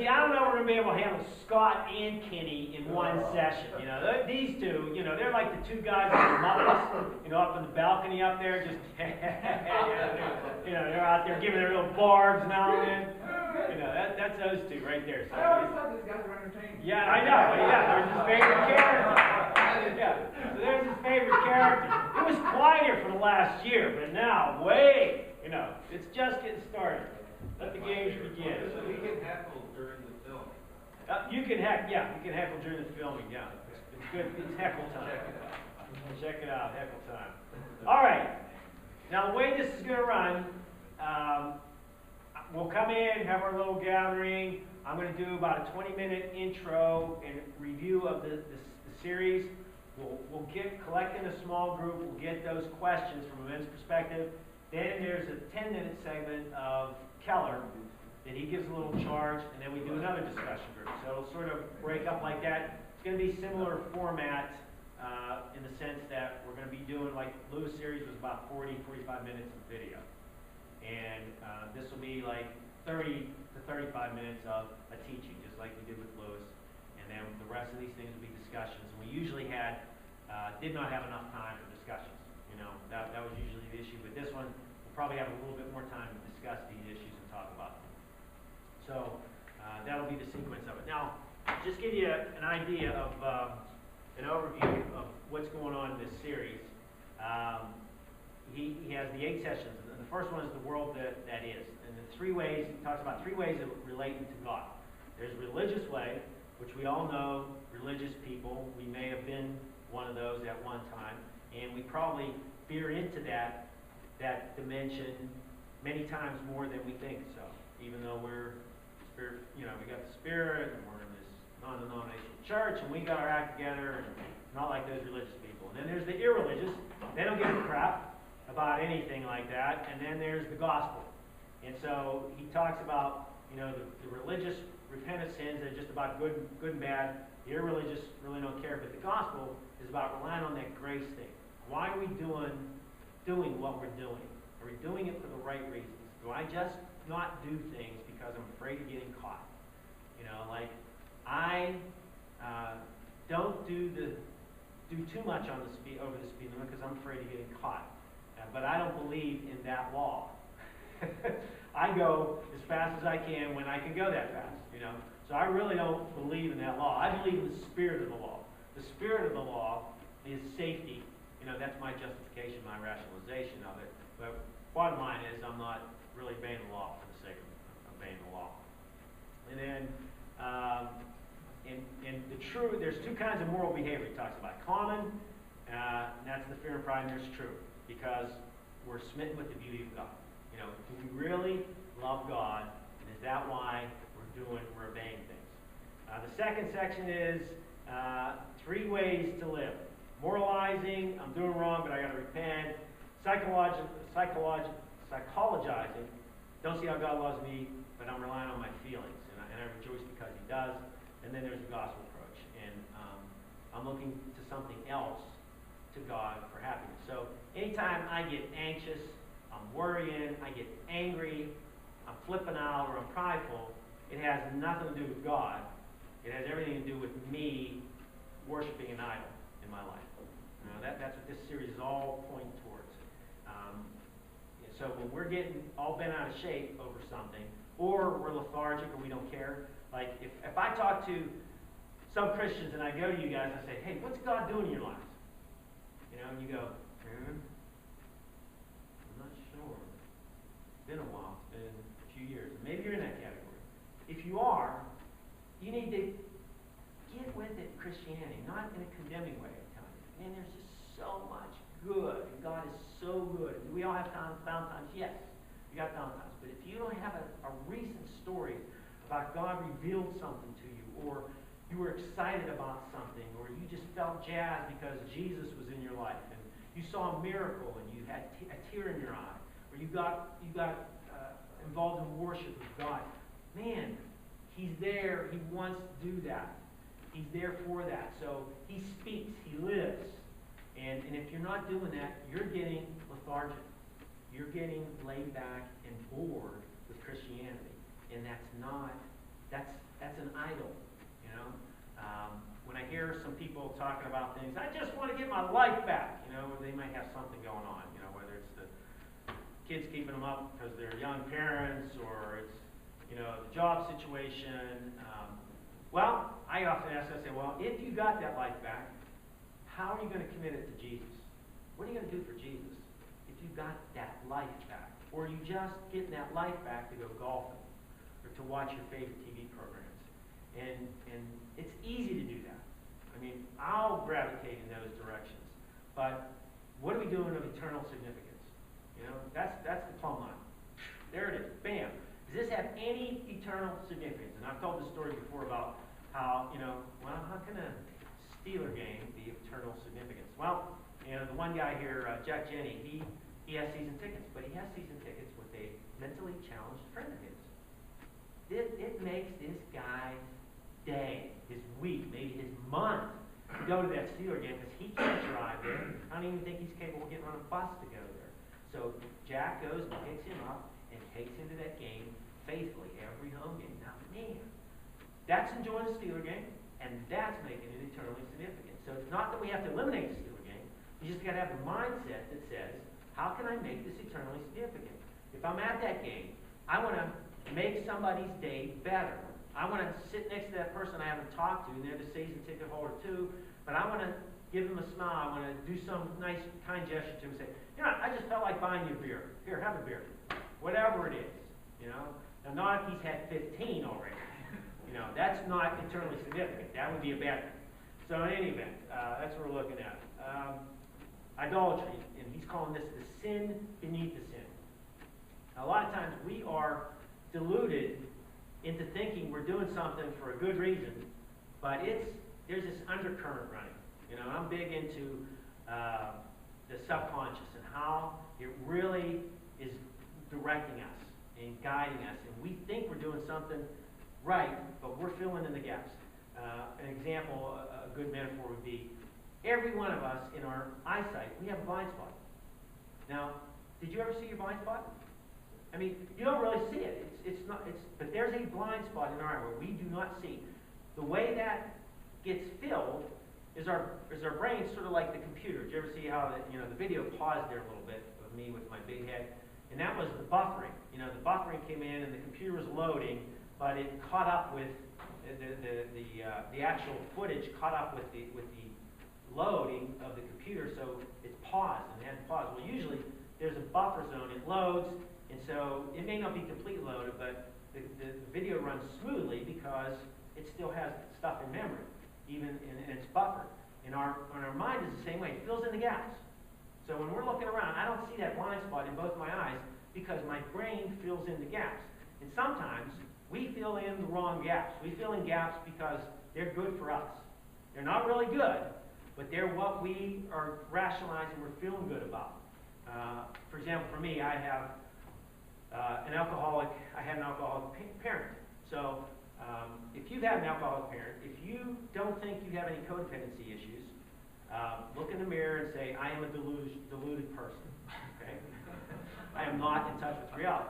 see, I don't know if we're going to be able to handle Scott and Kenny in one session. You know, these two, you know, they're like the two guys with the muppets, you know, up in the balcony up there, just, you know, they're out there giving their little barbs now and then. You know, that's those two right there. So, I always thought these guys were entertaining. Yeah, I know. Yeah, there's his favorite character. Yeah, so there's his favorite character. It was quieter for the last year, but now, wait, you know, it's just getting started. Let the games begin. So we can heckle during the film. You can heckle during the filming, yeah. It's good, it's heckle time. Check it out, heckle time. All right, now the way this is going to run, we'll come in, have our little gathering. I'm going to do about a 20-minute intro and review of the series. We'll collect in a small group. We'll get those questions from a men's perspective. Then there's a 10-minute segment of Keller that he gives a little charge, and then we do another discussion group. So it'll sort of break up like that. It's going to be similar format in the sense that we're going to be doing, like Lou's series was about 40-45 minutes of video. And this will be like 30 to 35 minutes of a teaching, just like we did with Lou's. And then the rest of these things will be discussions. And we usually did not have enough time for discussions. You know, that was usually the issue. With this one, we'll probably have a little bit more time to discuss these issues and talk about them. So that'll be the sequence of it. Now, just give you an idea of an overview of what's going on in this series. He has the 8 sessions. And the first one is the world that is. And the 3 ways, he talks about 3 ways of relating to God. There's a religious way, which we all know, religious people. We may have been one of those at one time. And we probably veer into that dimension many times more than we think so. Even though we're spirit, you know, we got the Spirit, and we're in this non-denominational church, and we got our act together, and not like those religious people. And then there's the irreligious. They don't give a crap about anything like that. And then there's the gospel. And so he talks about, you know, the religious repentant sins that are just about good and bad. The irreligious really don't care. But the gospel is about relying on that grace thing. Why are we doing what we're doing? Are we doing it for the right reasons? Do I just not do things because I'm afraid of getting caught? You know, like I don't do too much on over the speed limit because I'm afraid of getting caught. But I don't believe in that law. I go as fast as I can when I can go that fast, you know. So I really don't believe in that law. I believe in the spirit of the law. The spirit of the law is safety. You know, that's my justification, my rationalization of it. But bottom line is I'm not really obeying the law for the sake of obeying the law. And then there's 2 kinds of moral behavior he talks about. Common, and that's the fear and pride, and there's true. Because we're smitten with the beauty of God. You know, do we really love God? And is that why we're obeying things? The second section is 3 ways to live. Moralizing, I'm doing wrong, but I got to repent. Psychologizing, don't see how God loves me, but I'm relying on my feelings, and I rejoice because He does. And then there's the gospel approach, and I'm looking to something else, to God, for happiness. So anytime I get anxious, I'm worrying, I get angry, I'm flipping out, or I'm prideful, it has nothing to do with God. It has everything to do with me worshiping an idol in my life. You know, that's what this series is all pointing towards. So when we're getting all bent out of shape over something, or we're lethargic, or we don't care, like if I talk to some Christians and I go to you guys and I say, hey, what's God doing in your lives? You know, and you go, I'm not sure. It's been a while. It's been a few years. Maybe you're in that category. If you are, you need to get with it, Christianity, not in a condemning way. I'm telling you. Man, there's just so much good. And God is so good. Do we all have down times? Yes. We got down times. But if you don't have a recent story about God revealed something to you, or you were excited about something, or you just felt jazzed because Jesus was in your life, and you saw a miracle, and you had a tear in your eye, or you got involved in worship with God. Man, He's there. He wants to do that. He's there for that. So He speaks. He lives. And if you're not doing that, you're getting lethargic. You're getting laid back and bored with Christianity. And that's hear some people talking about things. I just want to get my life back. You know, they might have something going on. You know, whether it's the kids keeping them up because they're young parents, or it's, you know, the job situation. Well, I often ask, I say, well, if you got that life back, how are you going to commit it to Jesus? What are you going to do for Jesus if you got that life back? Or are you just getting that life back to go golfing or to watch your favorite TV programs? And it's easy to do that. I mean, I'll gravitate in those directions. But what are we doing of eternal significance? You know, that's the plumb line. There it is. Bam. Does this have any eternal significance? And I've told this story before about how, you know, well, how can a Steeler game be of eternal significance? Well, you know, the one guy here, Jack Jenny, he has season tickets, but he has season tickets with a mentally challenged friend of his. It makes this guy's day, his week, maybe his month, to go to that Steeler game because he can't drive there. I don't even think he's capable of getting on a bus to go there. So Jack goes and picks him up and takes him to that game faithfully every home game. Now, man, that's enjoying the Steeler game, and that's making it eternally significant. So it's not that we have to eliminate the Steeler game. We just got to have the mindset that says, how can I make this eternally significant? If I'm at that game, I want to make somebody's day better. I want to sit next to that person I haven't talked to, and they're the season ticket holder too, but I want to give them a smile. I want to do some nice, kind gesture to them and say, you know, I just felt like buying you a beer. Here, have a beer. Whatever it is, you know. Now, not if he's had 15 already. You know, that's not eternally significant. That would be a bad thing. So in any event, that's what we're looking at. Idolatry, and he's calling this the sin beneath the sin. Now, a lot of times we are deluded into thinking we're doing something for a good reason, but there's this undercurrent running. You know, I'm big into the subconscious and how it really is directing us and guiding us, and we think we're doing something right, but we're filling in the gaps. An example, a good metaphor would be, every one of us in our eyesight, we have a blind spot. Now, did you ever see your blind spot? I mean, you don't really see it. But there's a blind spot in our eye where we do not see. The way that gets filled is our brain sort of like the computer. Did you ever see how the video paused there a little bit of me with my big head? And that was the buffering. You know, the buffering came in and the computer was loading, but it caught up with the actual footage caught up with the loading of the computer, so it's paused and it had to pause. Well, usually there's a buffer zone. It loads, and so it may not be completely loaded, but the video runs smoothly because it still has stuff in memory, even and it's buffered. And our mind is the same way. It fills in the gaps. So when we're looking around, I don't see that blind spot in both my eyes because my brain fills in the gaps. And sometimes we fill in the wrong gaps. We fill in gaps because they're good for us. They're not really good, but they're what we are rationalizing we're feeling good about. For example, for me, I have I had an alcoholic parent. So if you've had an alcoholic parent, if you don't think you have any codependency issues, look in the mirror and say, I am a deluded person. Okay? I am not in touch with reality.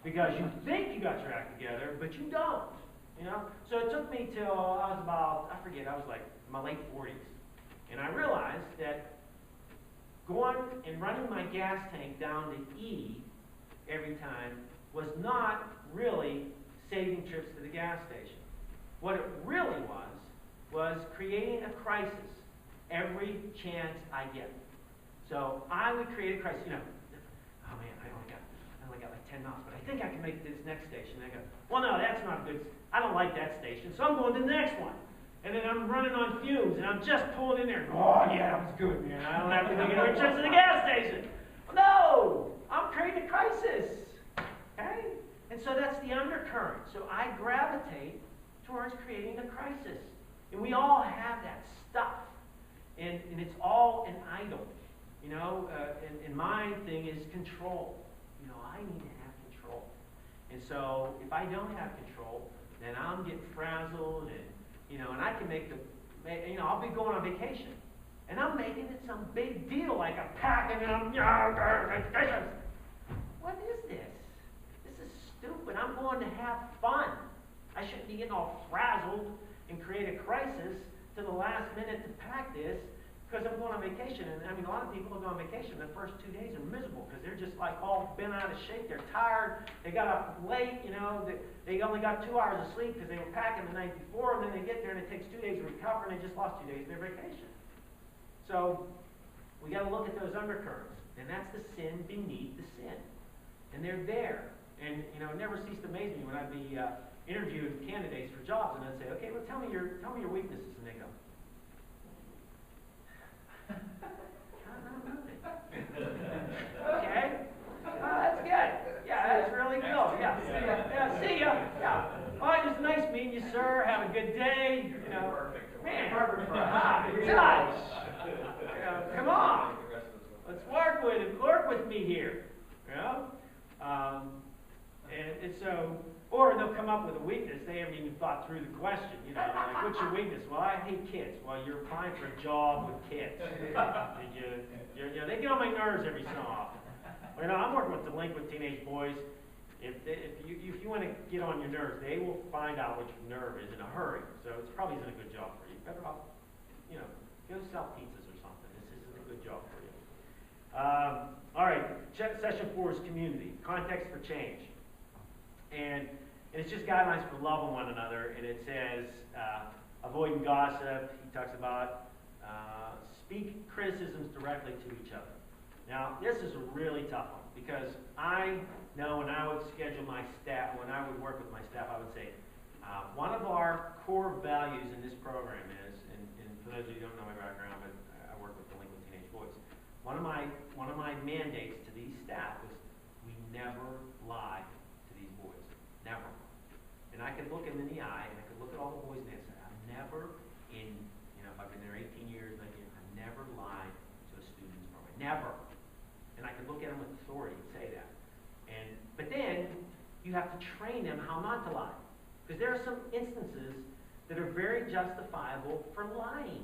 Because you think you got your act together, but you don't. You know? So it took me till I was about, I was like in my late 40s. And I realized that going and running my gas tank down to E every time was not really saving trips to the gas station. What it really was creating a crisis every chance I get. So I would create a crisis. You know, oh man, I only got like 10 miles, but I think I can make it to this next station. I go, well, no, that's not good. I don't like that station, so I'm going to the next one. And then I'm running on fumes, and I'm just pulling in there. Oh, yeah, that was good, man. I don't have to make another trip to the gas station. No, I'm creating a crisis. Okay? And so that's the undercurrent. So I gravitate towards creating a crisis. And we all have that stuff. And it's all an idol. You know, and my thing is control. You know, I need to have control. And so if I don't have control, then I'm getting frazzled and and I can I'll be going on vacation, and I'm making it some big deal, like I'm packing and I'm, what is this? This is stupid. I'm going to have fun. I shouldn't be getting all frazzled and create a crisis to the last minute to pack this because I'm going on vacation. And I mean, a lot of people go on vacation. The first 2 days are miserable because they're just like all bent out of shape. They're tired. They got up late, you know. They only got 2 hours of sleep because they were packing the night before. And then they get there and it takes 2 days to recover and they just lost 2 days of their vacation. So we got to look at those undercurrents. And that's the sin beneath the sin. And they're there. And, you know, it never ceased to amaze me when I'd be interviewing candidates for jobs, and I'd say, okay, well, tell me your weaknesses, and they go, okay, well, that's good. Yeah, that's really cool. Yeah, see ya. Yeah. Oh, it was nice meeting you, sir. Have a good day. You know, man, perfect for a hot touch. You know, come on, let's work with me here. You know. And so, or they'll come up with a weakness. They haven't even thought through the question. You know, like, what's your weakness? Well, I hate kids. Well, you're applying for a job with kids. You know, they get on my nerves every so often. You know, I'm working with delinquent teenage boys. If you want to get on your nerves, they will find out which nerve is in a hurry. So it probably isn't a good job for you. Better off, you know, go sell pizzas or something. This isn't a good job for you. All right, session 4 is community, context for change. And it's just guidelines for loving one another, and it says avoiding gossip. He talks about speak criticisms directly to each other. Now, this is a really tough one, because I know when I would schedule my staff, when I would work with my staff, I would say, one of our core values in this program is, and for those of you who don't know my background, but I work with delinquent teenage boys, one of my mandates to these staff was we never lie to these boys. Never. And I could look them in the eye, and I could look at all the boys and I'd say, I've never in, you know, if I've been there 18 years, 19 years, I've never lied to a student's program. Never. And I could look at them with authority and say that. But then, you have to train them how not to lie. Because there are some instances that are very justifiable for lying.